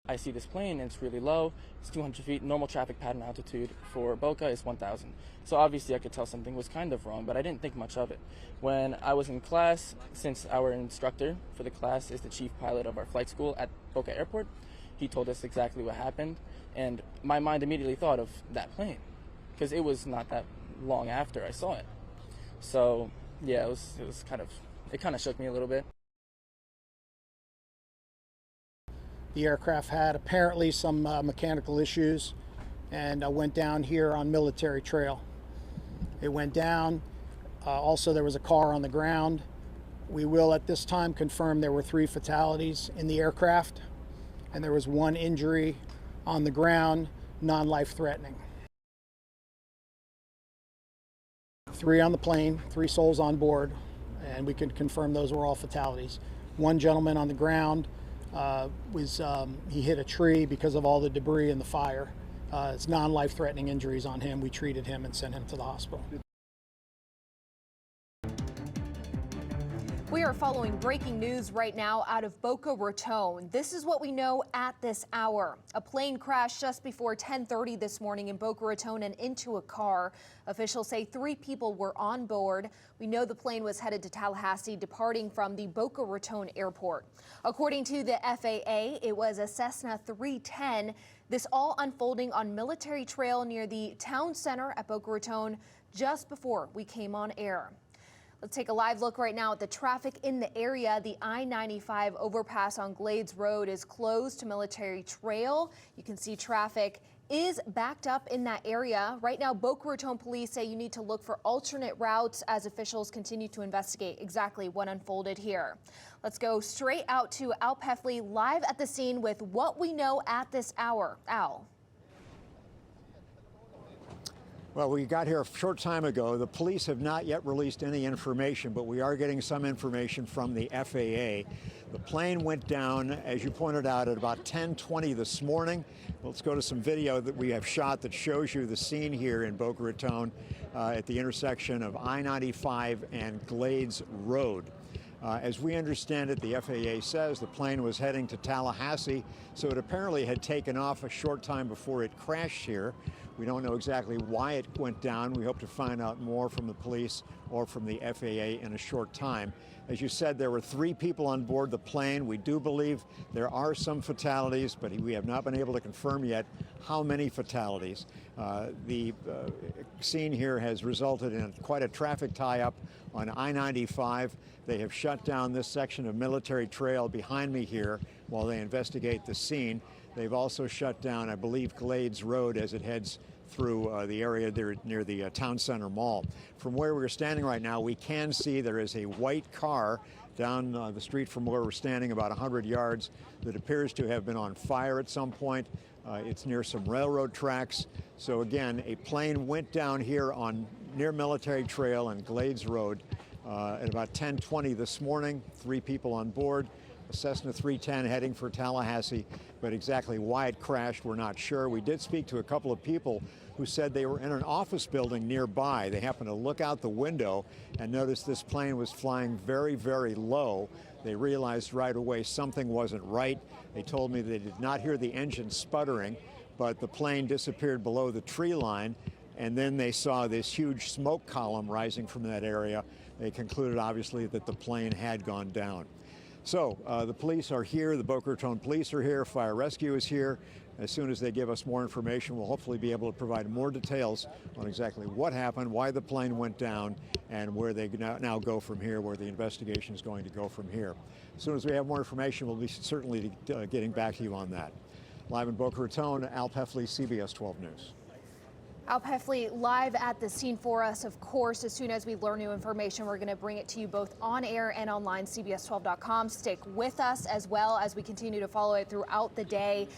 I see this plane and it's really low. It's 200 feet. Normal traffic pattern altitude for Boca is 1,000. So obviously I could tell something was kind of wrong, but I didn't think much of it. When I was in class, since our instructor for the class is the chief pilot of our flight school at Boca Airport, he told us exactly what happened, and my mind immediately thought of that plane because it was not that long after I saw it. So yeah, it kind of shook me a little bit. The aircraft had apparently some mechanical issues and went down here on Military Trail. It went down. Also, there was a car on the ground. We will at this time confirm there were 3 fatalities in the aircraft, and there was 1 injury on the ground, non-life-threatening. 3 on the plane, 3 souls on board, and we can confirm those were all fatalities. 1 gentleman on the ground he hit a tree because of all the debris and the fire. It's non-life-threatening injuries on him. We treated him and sent him to the hospital. We are following breaking news right now out of Boca Raton. This is what we know at this hour. A plane crashed just before 10:30 this morning in Boca Raton and into a car. Officials say 3 people were on board. We know the plane was headed to Tallahassee, departing from the Boca Raton airport. According to the FAA, it was a Cessna 310. This all unfolding on Military Trail near the town center at Boca Raton just before we came on air. Let's take a live look right now at the traffic in the area. The I-95 overpass on Glades Road is closed to Military Trail. You can see traffic is backed up in that area. Right now, Boca Raton police say you need to look for alternate routes as officials continue to investigate exactly what unfolded here. Let's go straight out to Al Peffley live at the scene with what we know at this hour. Al. Well, we got here a short time ago. The police have not yet released any information, but we are getting some information from the FAA. The plane went down, as you pointed out, at about 10:20 this morning. Let's go to some video that we have shot that shows you the scene here in Boca Raton at the intersection of I-95 and Glades Road. As we understand it, the FAA says the plane was heading to Tallahassee, so it apparently had taken off a short time before it crashed here. We don't know exactly why it went down. We hope to find out more from the police or from the FAA in a short time. As you said, there were 3 people on board the plane. We do believe there are some fatalities, but we have not been able to confirm yet how many fatalities. The scene here has resulted in quite a traffic tie-up on I-95. They have shut down this section of Military Trail behind me here while they investigate the scene. They've also shut down, I believe, Glades Road as it heads through the area there near the Town Center Mall. From where we're standing right now, we can see there is a white car down the street from where we're standing about 100 yards that appears to have been on fire at some point. It's near some railroad tracks. So again, a plane went down here near Military Trail and Glades Road at about 10:20 this morning. 3 people on board. A Cessna 310 heading for Tallahassee, but exactly why it crashed, we're not sure. We did speak to a couple of people who said they were in an office building nearby. They happened to look out the window and noticed this plane was flying very, very low. They realized right away something wasn't right. They told me they did not hear the engine sputtering, but the plane disappeared below the tree line, and then they saw this huge smoke column rising from that area. They concluded, obviously, that the plane had gone down. So the police are here, the Boca Raton police are here, fire rescue is here. As soon as they give us more information, we'll hopefully be able to provide more details on exactly what happened, why the plane went down, and where they now go from here, where the investigation is going to go from here. As soon as we have more information, we'll be certainly getting back to you on that. Live in Boca Raton, Al Peffley, CBS 12 News. Al Peffley live at the scene for us. Of course, as soon as we learn new information, we're going to bring it to you both on air and online, CBS12.com. Stick with us as well as we continue to follow it throughout the day.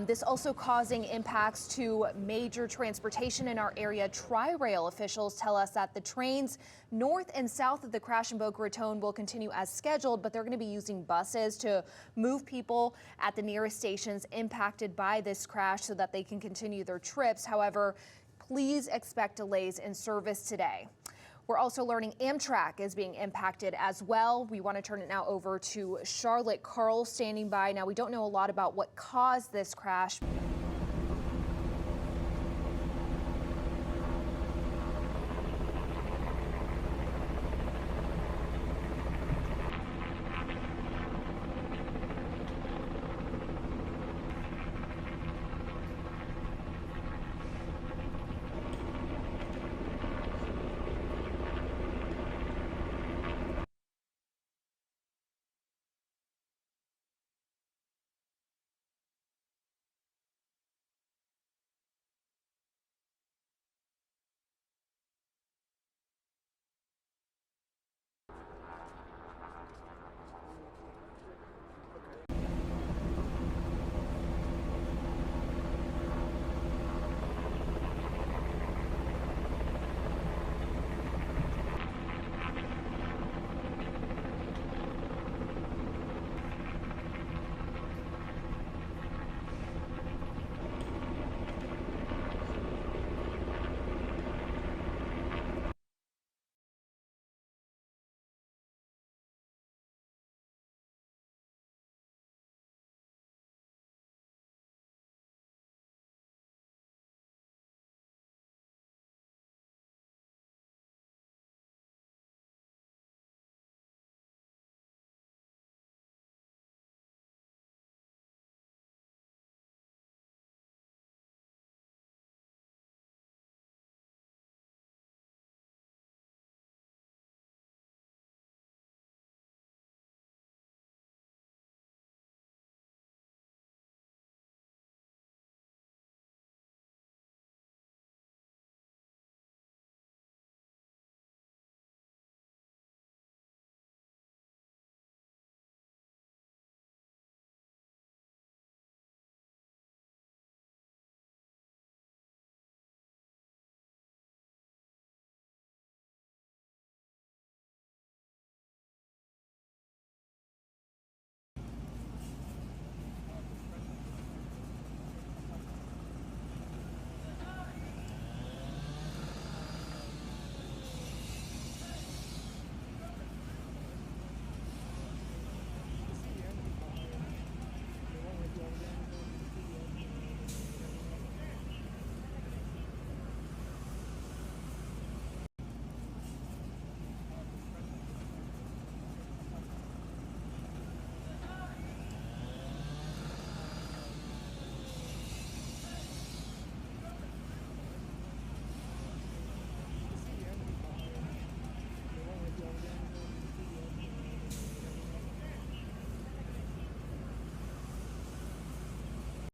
This also causing impacts to major transportation in our area. Tri-Rail officials tell us that the trains north and south of the crash in Boca Raton will continue as scheduled, but they're going to be using buses to move people at the nearest stations impacted by this crash so that they can continue their trips. However, please expect delays in service today. We're also learning Amtrak is being impacted as well. We want to turn it now over to Charlotte. Carl standing by. Now, we don't know a lot about what caused this crash.